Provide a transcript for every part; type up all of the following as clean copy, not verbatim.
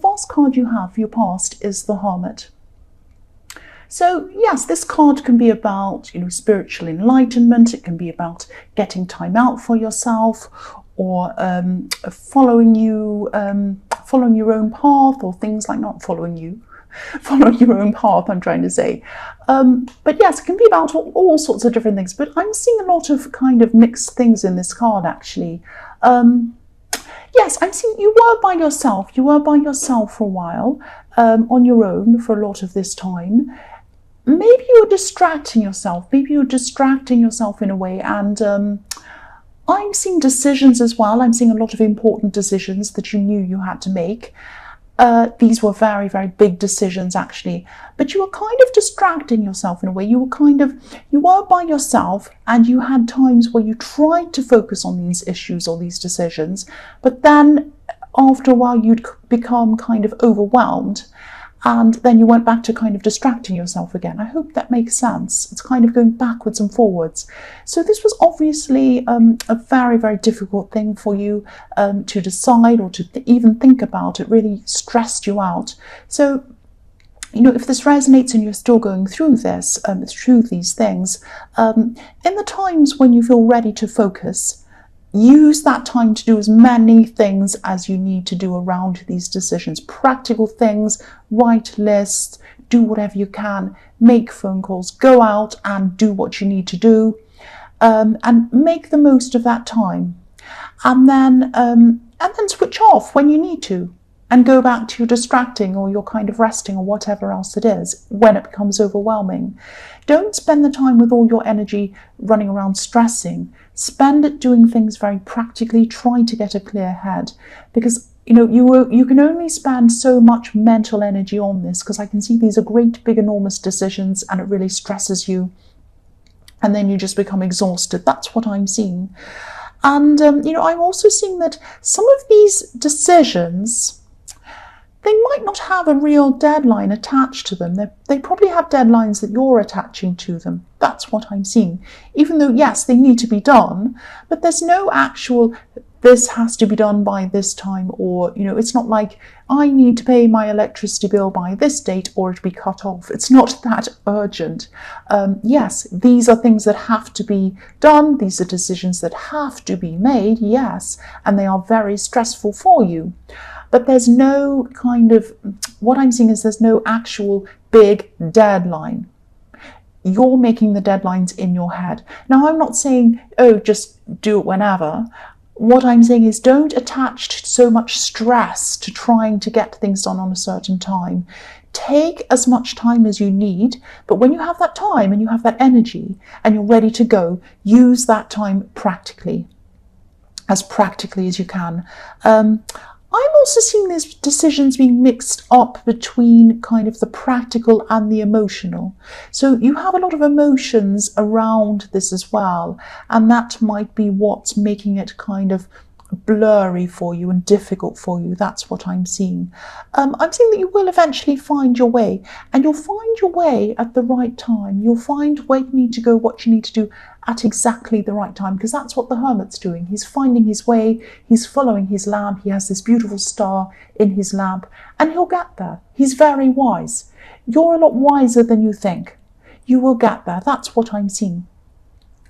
first card you have for your past is the Hermit. So yes, this card can be about, spiritual enlightenment. It can be about getting time out for yourself, or following your own path, or things like not following your own path, I'm trying to say. But yes, it can be about all sorts of different things. But I'm seeing a lot of kind of mixed things in this card, actually. Yes, I'm seeing you were by yourself. You were by yourself for a while, on your own for a lot of this time. Maybe you were distracting yourself. Maybe you're distracting yourself in a way. And I'm seeing decisions as well. I'm seeing a lot of important decisions that you knew you had to make. These were very, very big decisions, actually. But you were kind of distracting yourself in a way. You were by yourself, and you had times where you tried to focus on these issues or these decisions. But then after a while, you'd become kind of overwhelmed. And then you went back to kind of distracting yourself again. I hope that makes sense. It's kind of going backwards and forwards. So this was obviously a very, very difficult thing for you to decide, or to even think about. It really stressed you out. So, if this resonates and you're still going through this, through these things, in the times when you feel ready to focus, use that time to do as many things as you need to do around these decisions. Practical things, write lists, do whatever you can, make phone calls, go out and do what you need to do, and make the most of that time. And then switch off when you need to, and go back to your distracting or your kind of resting or whatever else it is when it becomes overwhelming. Don't spend the time with all your energy running around stressing. Spend it doing things very practically, trying to get a clear head, because you can only spend so much mental energy on this, because I can see these are great, big, enormous decisions, and it really stresses you, and then you just become exhausted. That's what I'm seeing. And I'm also seeing that some of these decisions, they might not have a real deadline attached to them. They probably have deadlines that you're attaching to them. That's what I'm seeing. Even though, yes, they need to be done, but there's no actual, this has to be done by this time, or, it's not like I need to pay my electricity bill by this date or it be cut off. It's not that urgent. Yes, these are things that have to be done. These are decisions that have to be made, yes, and they are very stressful for you. But there's no what I'm seeing is there's no actual big deadline. You're making the deadlines in your head. Now, I'm not saying, just do it whenever. What I'm saying is don't attach so much stress to trying to get things done on a certain time. Take as much time as you need, but when you have that time and you have that energy and you're ready to go, use that time practically as you can. I'm also seeing these decisions being mixed up between kind of the practical and the emotional. So you have a lot of emotions around this as well, and that might be what's making it kind of blurry for you and difficult for you. That's what I'm seeing. I'm seeing that you will eventually find your way, and you'll find your way at the right time. You'll find where you need to go, what you need to do at exactly the right time, because that's what the Hermit's doing. He's finding his way, he's following his lamp, he has this beautiful star in his lamp, and he'll get there. He's very wise. You're a lot wiser than you think. You will get there. That's what I'm seeing.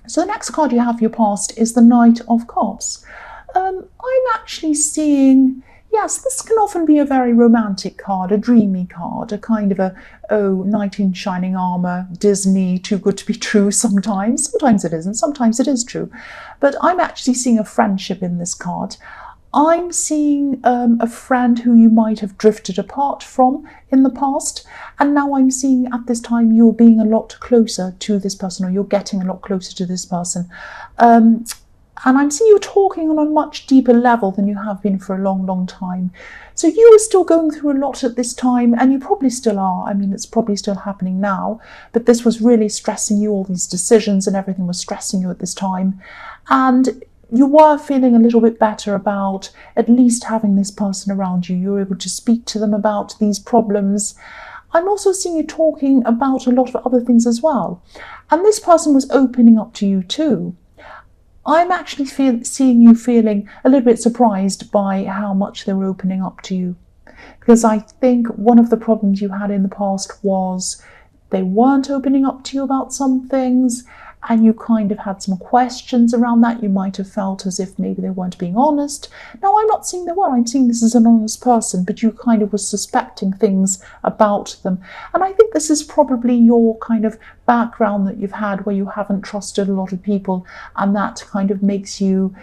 So the next card you have for your past is the Knight of Cups. I'm actually seeing, yes, this can often be a very romantic card, a dreamy card, a kind of a, knight in shining armour, Disney, too good to be true sometimes. Sometimes it isn't, sometimes it is true. But I'm actually seeing a friendship in this card. I'm seeing a friend who you might have drifted apart from in the past, and now I'm seeing at this time you're being a lot closer to this person, or you're getting a lot closer to this person. And I'm seeing you talking on a much deeper level than you have been for a long, long time. So you are still going through a lot at this time, and you probably still are. I mean, it's probably still happening now, but this was really stressing you. All these decisions and everything was stressing you at this time. And you were feeling a little bit better about at least having this person around you. You were able to speak to them about these problems. I'm also seeing you talking about a lot of other things as well. And this person was opening up to you too. I'm actually seeing you feeling a little bit surprised by how much they were opening up to you. because I think one of the problems you had in the past was they weren't opening up to you about some things, and you kind of had some questions around that. You might have felt as if maybe they weren't being honest. Now, I'm not saying they were. I'm saying this is an honest person, but you kind of were suspecting things about them. And I think this is probably your kind of background that you've had, where you haven't trusted a lot of people, and that kind of makes you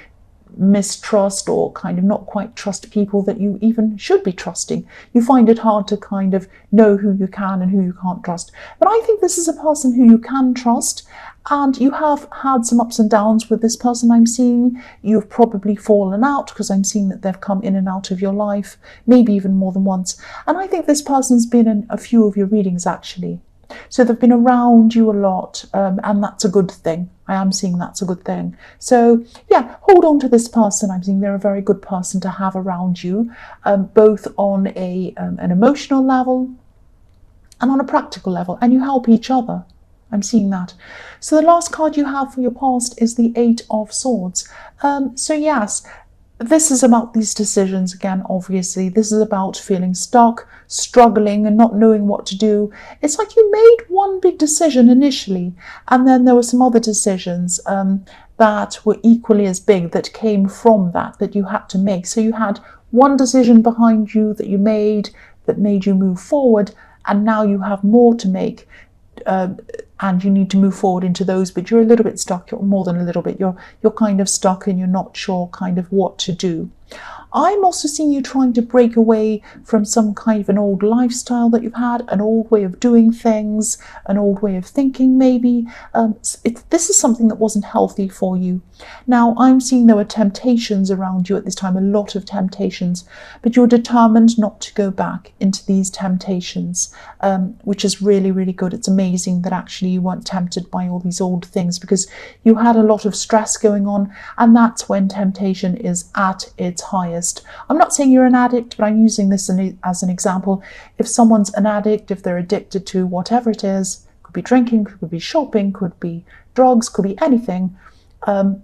mistrust or kind of not quite trust people that you even should be trusting. You find it hard to kind of know who you can and who you can't trust. But I think this is a person who you can trust, and you have had some ups and downs with this person I'm seeing. You've probably fallen out, because I'm seeing that they've come in and out of your life, maybe even more than once. And I think this person's been in a few of your readings, actually. So they've been around you a lot, and that's a good thing. I am seeing that's a good thing. So yeah, hold on to this person. I'm seeing they're a very good person to have around you, both on an emotional level and on a practical level, and you help each other. I'm seeing that. So the last card you have for your past is the Eight of Swords. So yes, this is about these decisions again, obviously. This is about feeling stuck, struggling, and not knowing what to do. It's like you made one big decision initially, and then there were some other decisions that were equally as big that came from that you had to make. So you had one decision behind you that you made that made you move forward, and now you have more to make. And you need to move forward into those, but you're a little bit stuck. You're more than a little bit. You're kind of stuck, and you're not sure kind of what to do. I'm also seeing you trying to break away from some kind of an old lifestyle that you've had, an old way of doing things, an old way of thinking maybe. This is something that wasn't healthy for you. Now, I'm seeing there were temptations around you at this time, a lot of temptations, but you're determined not to go back into these temptations, which is really, really good. It's amazing that actually you weren't tempted by all these old things, because you had a lot of stress going on, and that's when temptation is at its highest. I'm not saying you're an addict, but I'm using this as an example. If someone's an addict, if they're addicted to whatever it is, could be drinking, could be shopping, could be drugs, could be anything. I'm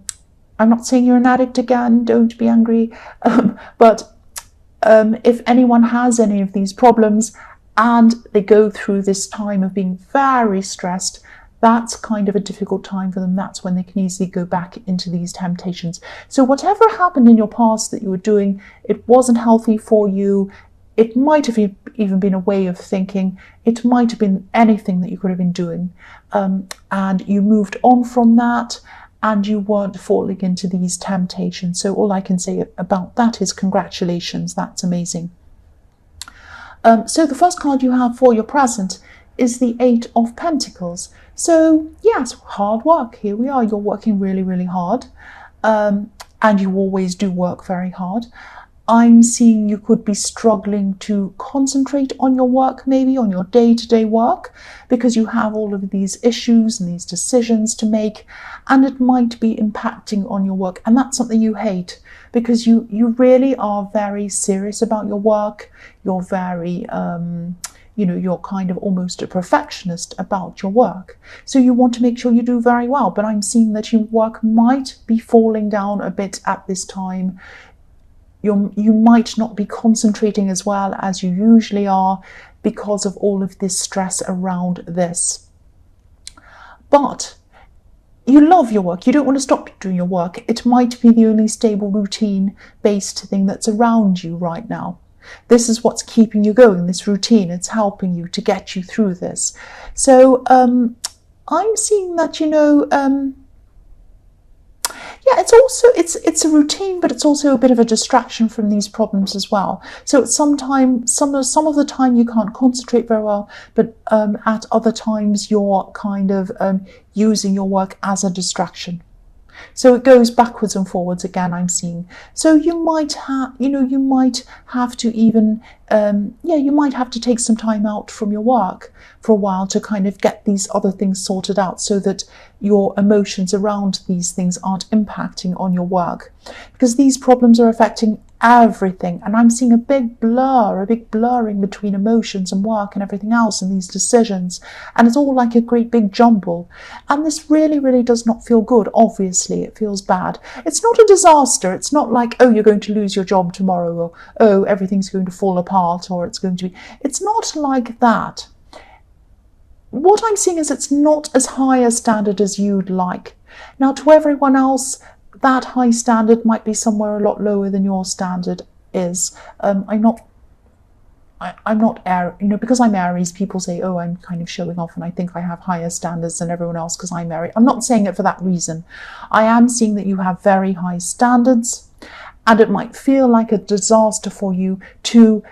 not saying you're an addict again, don't be angry. But if anyone has any of these problems and they go through this time of being very stressed, that's kind of a difficult time for them. That's when they can easily go back into these temptations. So whatever happened in your past that you were doing, it wasn't healthy for you. It might have even been a way of thinking. It might have been anything that you could have been doing. And you moved on from that, and you weren't falling into these temptations. So all I can say about that is congratulations. That's amazing. So the first card you have for your present is the Eight of Pentacles. So yes, hard work. Here we are. You're working really, really hard. And you always do work very hard. I'm seeing you could be struggling to concentrate on your work, maybe on your day-to-day work, because you have all of these issues and these decisions to make, and it might be impacting on your work. And that's something you hate, because you really are very serious about your work. You're very you're kind of almost a perfectionist about your work. So you want to make sure you do very well. But I'm seeing that your work might be falling down a bit at this time. You might not be concentrating as well as you usually are because of all of this stress around this. But you love your work. You don't want to stop doing your work. It might be the only stable routine-based thing that's around you right now. This is what's keeping you going, this routine. It's helping you to get you through this. So I'm seeing that, it's a routine, but it's also a bit of a distraction from these problems as well. So at some of the time you can't concentrate very well, but at other times you're kind of using your work as a distraction. So it goes backwards and forwards again, I'm seeing. So you might have to even, you might have to take some time out from your work for a while to kind of get these other things sorted out, so that your emotions around these things aren't impacting on your work. Because these problems are affecting everything. And I'm seeing a big blurring between emotions and work and everything else and these decisions. And it's all like a great big jumble. And this really, really does not feel good. Obviously, it feels bad. It's not a disaster. It's not like, oh, you're going to lose your job tomorrow, or, oh, everything's going to fall apart, or it's going to be... It's not like that. What I'm seeing is it's not as high a standard as you'd like. Now, to everyone else, that high standard might be somewhere a lot lower than your standard is. I'm not because I'm Aries, people say, oh, I'm kind of showing off and I think I have higher standards than everyone else because I'm Aries. I'm not saying it for that reason. I am seeing that you have very high standards, and it might feel like a disaster for you to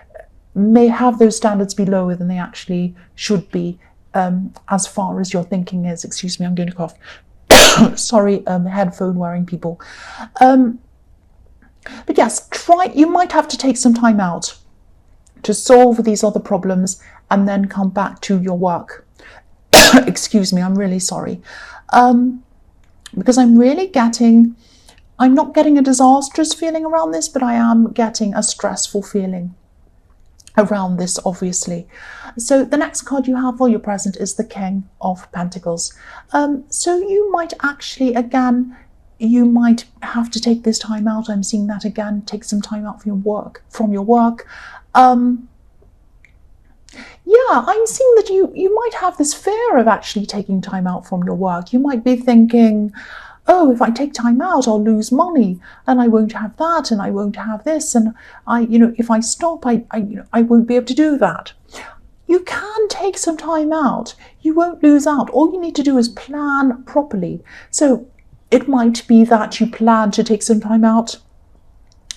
may have those standards be lower than they actually should be, as far as your thinking is. Excuse me, I'm going to cough. Sorry, headphone wearing people. But yes, you might have to take some time out to solve these other problems and then come back to your work. Excuse me, I'm really sorry. Because I'm not getting a disastrous feeling around this, but I am getting a stressful feeling around this, obviously. So the next card you have for your present is the King of Pentacles. So you might actually, again, you might have to take this time out. I'm seeing that again. Take some time out from your work. Yeah, I'm seeing that you might have this fear of actually taking time out from your work. You might be thinking, oh, if I take time out, I'll lose money, and I won't have that, and I won't have this, and if I stop, I won't be able to do that. You can take some time out. You won't lose out. All you need to do is plan properly. So it might be that you plan to take some time out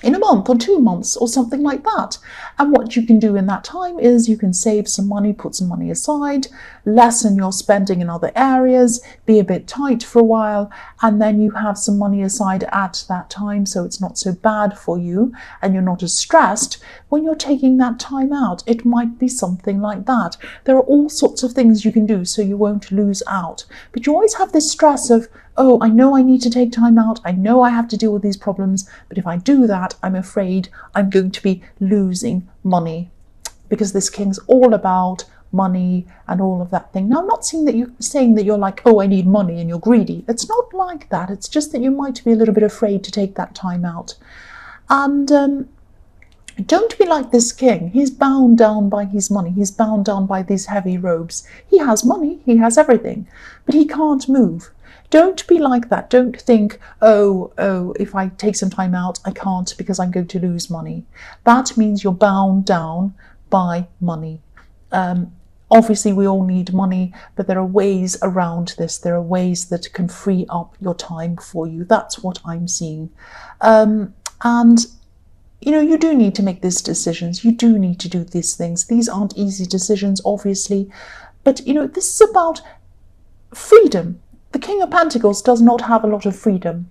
in a month or 2 months or something like that. And what you can do in that time is you can save some money, put some money aside, lessen your spending in other areas, be a bit tight for a while, and then you have some money aside at that time, so it's not so bad for you and you're not as stressed. When you're taking that time out, it might be something like that. There are all sorts of things you can do so you won't lose out. But you always have this stress of, oh, I know I need to take time out. I know I have to deal with these problems. But if I do that, I'm afraid I'm going to be losing money, because this King's all about money and all of that thing. Now, I'm not saying that you're like, oh, I need money and you're greedy. It's not like that. It's just that you might be a little bit afraid to take that time out. And don't be like this King. He's bound down by his money. He's bound down by these heavy robes. He has money. He has everything. But he can't move. Don't be like that. Don't think, oh, if I take some time out, I can't because I'm going to lose money. That means you're bound down by money. Obviously, we all need money, but there are ways around this. There are ways that can free up your time for you. That's what I'm seeing. And you do need to make these decisions. You do need to do these things. These aren't easy decisions, obviously. But, this is about freedom. The King of Pentacles does not have a lot of freedom.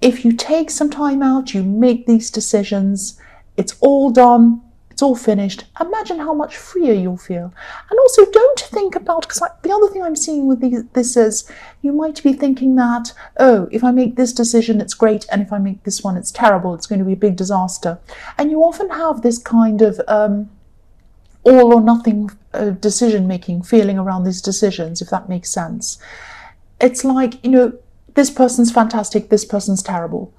If you take some time out, you make these decisions, it's all done, it's all finished. Imagine how much freer you'll feel. And also don't think about, because the other thing I'm seeing with this is, you might be thinking that, oh, if I make this decision, it's great, and if I make this one, it's terrible, it's going to be a big disaster. And you often have this kind of all or nothing decision-making feeling around these decisions, if that makes sense. It's like, this person's fantastic, this person's terrible.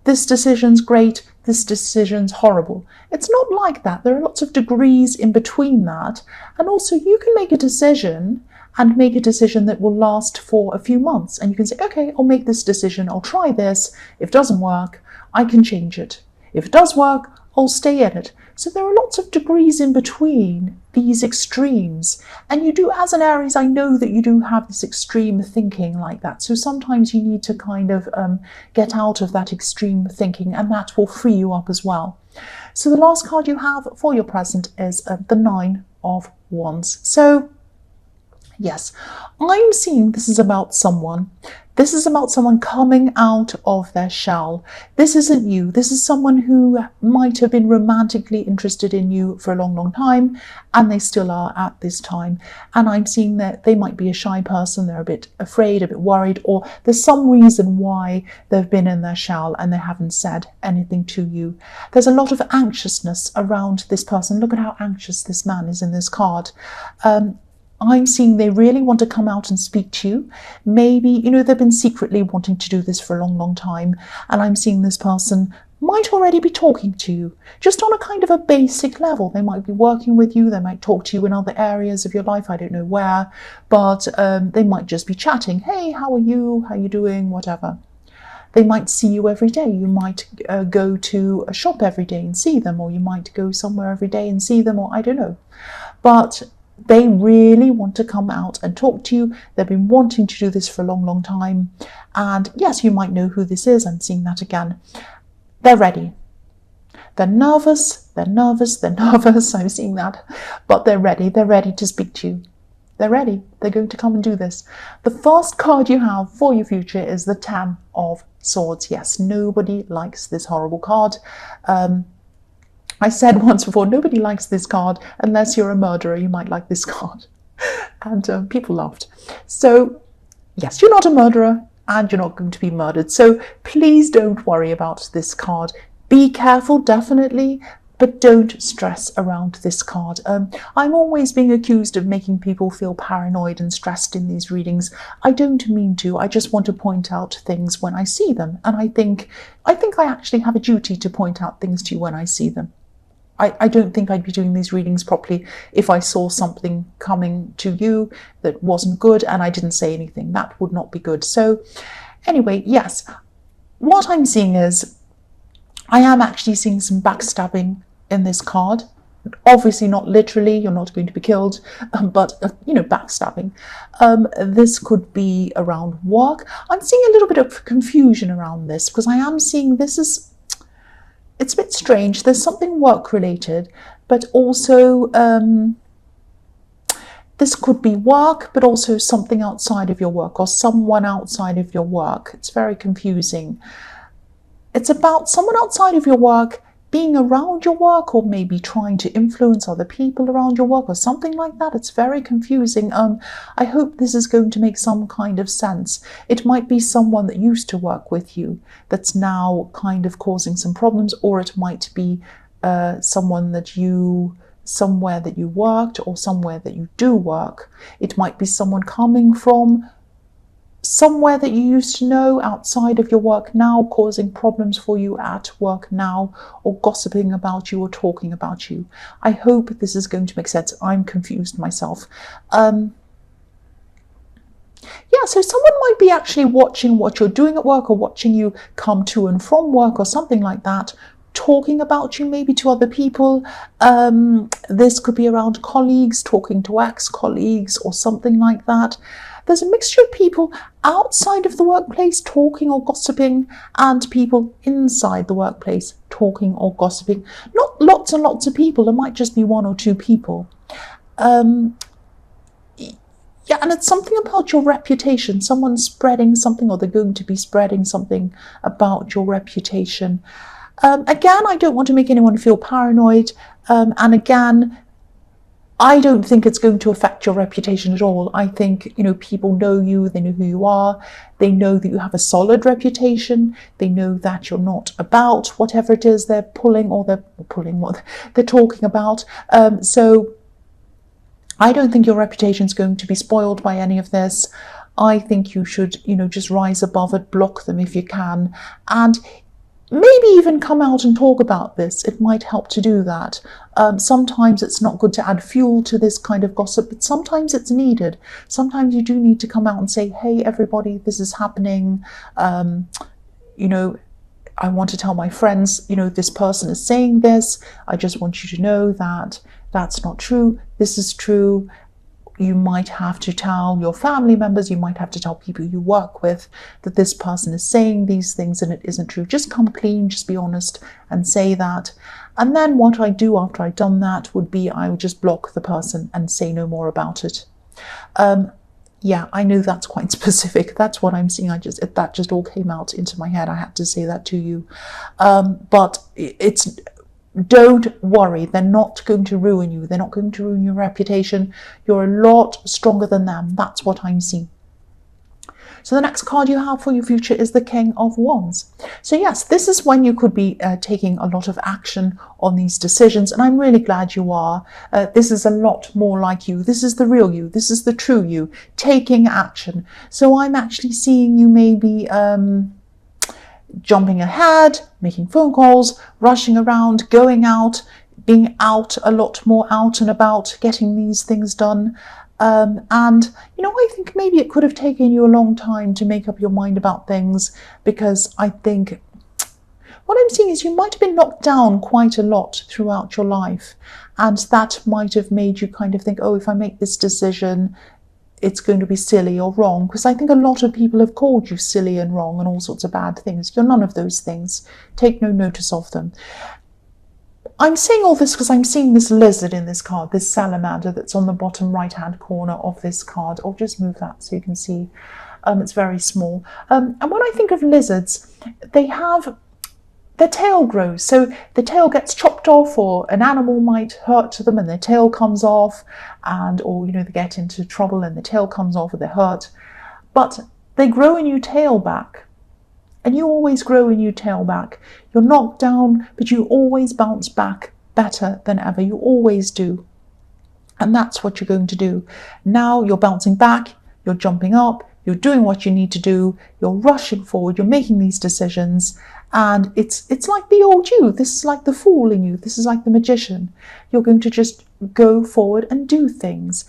This decision's great, this decision's horrible. It's not like that. There are lots of degrees in between that. And also you can make a decision and make a decision that will last for a few months. And you can say, okay, I'll make this decision. I'll try this. If it doesn't work, I can change it. If it does work, I'll stay in it. So there are lots of degrees in between these extremes. And you do, as an Aries, I know that you do have this extreme thinking like that. So sometimes you need to kind of get out of that extreme thinking, and that will free you up as well. So the last card you have for your present is the Nine of Wands. So Yes, I'm seeing this is about someone. This is about someone coming out of their shell. This isn't you. This is someone who might have been romantically interested in you for a long, long time, and they still are at this time. And I'm seeing that they might be a shy person. They're a bit afraid, a bit worried, or there's some reason why they've been in their shell and they haven't said anything to you. There's a lot of anxiousness around this person. Look at how anxious this man is in this card. I'm seeing they really want to come out and speak to you. Maybe, they've been secretly wanting to do this for a long, long time. And I'm seeing this person might already be talking to you, just on a kind of a basic level. They might be working with you. They might talk to you in other areas of your life. I don't know where, but they might just be chatting. Hey, how are you? How are you doing? Whatever. They might see you every day. You might go to a shop every day and see them, or you might go somewhere every day and see them, or I don't know. But they really want to come out and talk to you. They've been wanting to do this for a long, long time. And yes, you might know who this is. I'm seeing that again. They're ready. They're nervous. I'm seeing that. But they're ready. They're ready to speak to you. They're ready. They're going to come and do this. The first card you have for your future is the Ten of Swords. Yes, nobody likes this horrible card. I said once before, nobody likes this card unless you're a murderer. You might like this card. And people laughed. So, yes, you're not a murderer and you're not going to be murdered. So please don't worry about this card. Be careful, definitely, but don't stress around this card. I'm always being accused of making people feel paranoid and stressed in these readings. I don't mean to. I just want to point out things when I see them. And I think I actually have a duty to point out things to you when I see them. I don't think I'd be doing these readings properly if I saw something coming to you that wasn't good and I didn't say anything. That would not be good. So anyway, yes, what I'm seeing is I am actually seeing some backstabbing in this card. Obviously not literally, you're not going to be killed, but, backstabbing. This could be around work. I'm seeing a little bit of confusion around this because I am seeing it's a bit strange. There's something work-related, but also this could be work, but also something outside of your work or someone outside of your work. It's very confusing. It's about someone outside of your work being around your work or maybe trying to influence other people around your work or something like that. It's very confusing. I hope this is going to make some kind of sense. It might be someone that used to work with you that's now kind of causing some problems, or it might be someone somewhere that you worked or somewhere that you do work. It might be someone coming from somewhere that you used to know outside of your work now, causing problems for you at work now, or gossiping about you or talking about you. I hope this is going to make sense. I'm confused myself. So someone might be actually watching what you're doing at work or watching you come to and from work or something like that, talking about you maybe to other people. This could be around colleagues, talking to ex-colleagues or something like that. There's a mixture of people outside of the workplace talking or gossiping and people inside the workplace talking or gossiping. Not lots and lots of people. There might just be one or two people. And it's something about your reputation. Someone's spreading something, or they're going to be spreading something about your reputation. Again, I don't want to make anyone feel paranoid. And again, I don't think it's going to affect your reputation at all. I think, people know you, they know who you are, they know that you have a solid reputation, they know that you're not about whatever it is they're pulling or they're what they're talking about. So I don't think your reputation is going to be spoiled by any of this. I think you should, just rise above it, block them if you can, and maybe even come out and talk about this. It might help to do that. Sometimes it's not good to add fuel to this kind of gossip, but sometimes it's needed. Sometimes you do need to come out and say, hey, everybody, this is happening. I want to tell my friends, this person is saying this. I just want you to know that that's not true. This is true. You might have to tell your family members, you might have to tell people you work with that this person is saying these things and it isn't true. Just come clean, just be honest and say that. And then what I do after I've done that would be I would just block the person and say no more about it. Yeah, I know that's quite specific. That's what I'm seeing. That just all came out into my head. I had to say that to you. But don't worry. They're not going to ruin you. They're not going to ruin your reputation. You're a lot stronger than them. That's what I'm seeing. So the next card you have for your future is the King of Wands. So yes, this is when you could be taking a lot of action on these decisions, and I'm really glad you are. This is a lot more like you. This is the real you. This is the true you, taking action. So I'm actually seeing you maybe jumping ahead, making phone calls, rushing around, going out, being out a lot more, out and about, getting these things done. And, you know, I think maybe it could have taken you a long time to make up your mind about things, because I think what I'm seeing is you might have been knocked down quite a lot throughout your life. And that might have made you kind of think, oh, if I make this decision, it's going to be silly or wrong. Because I think a lot of people have called you silly and wrong and all sorts of bad things. You're none of those things. Take no notice of them. I'm saying all this because I'm seeing this lizard in this card, this salamander that's on the bottom right-hand corner of this card. I'll just move that so you can see. It's very small. And when I think of lizards, they have, their tail grows. So the tail gets chopped off, or an animal might hurt them and their tail comes off, or, you know, they get into trouble and the tail comes off or they're hurt. But they grow a new tail back. And you always grow a new tail back. You're knocked down, but you always bounce back better than ever. You always do. And that's what you're going to do. Now you're bouncing back, you're jumping up, you're doing what you need to do, you're rushing forward, you're making these decisions, and it's like the old you. This is like the fool in you. This is like the magician. You're going to just go forward and do things.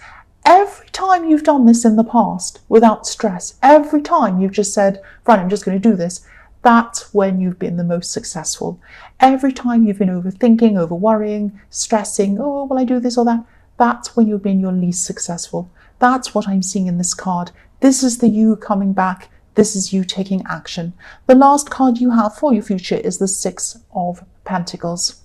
Every time you've done this in the past without stress, every time you've just said, right, I'm just going to do this, that's when you've been the most successful. Every time you've been overthinking, over worrying, stressing, oh, will I do this or that? That's when you've been your least successful. That's what I'm seeing in this card. This is the you coming back. This is you taking action. The last card you have for your future is the Six of Pentacles.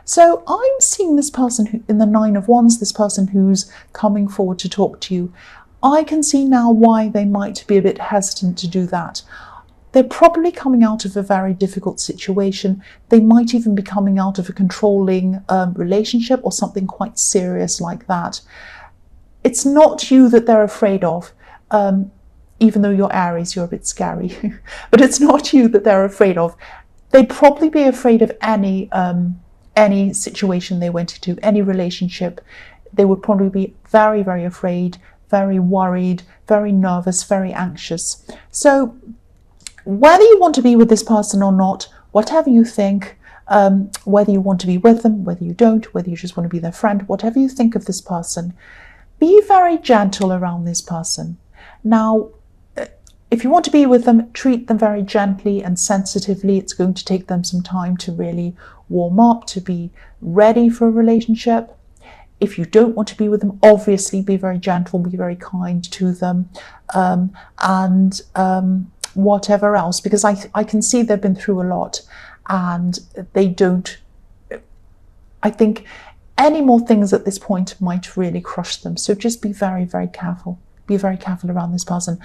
So I'm seeing this person in the Nine of Wands, this person who's coming forward to talk to you. I can see now why they might be a bit hesitant to do that. They're probably coming out of a very difficult situation. They might even be coming out of a controlling relationship or something quite serious like that. It's not you that they're afraid of, even though you're Aries, you're a bit scary. But it's not you that they're afraid of. They'd probably be afraid of any situation they went into, any relationship. They would probably be very, very afraid, very worried, very nervous, very anxious. So whether you want to be with this person or not, whatever you think, whether you want to be with them, whether you don't, whether you just want to be their friend, whatever you think of this person, be very gentle around this person. Now, if you want to be with them, treat them very gently and sensitively. It's going to take them some time to really warm up, to be ready for a relationship. If you don't want to be with them, obviously be very gentle, be very kind to them, and whatever else, because I can see they've been through a lot and they don't, I think any more things at this point might really crush them. So just be very, very careful. Be very careful around this person.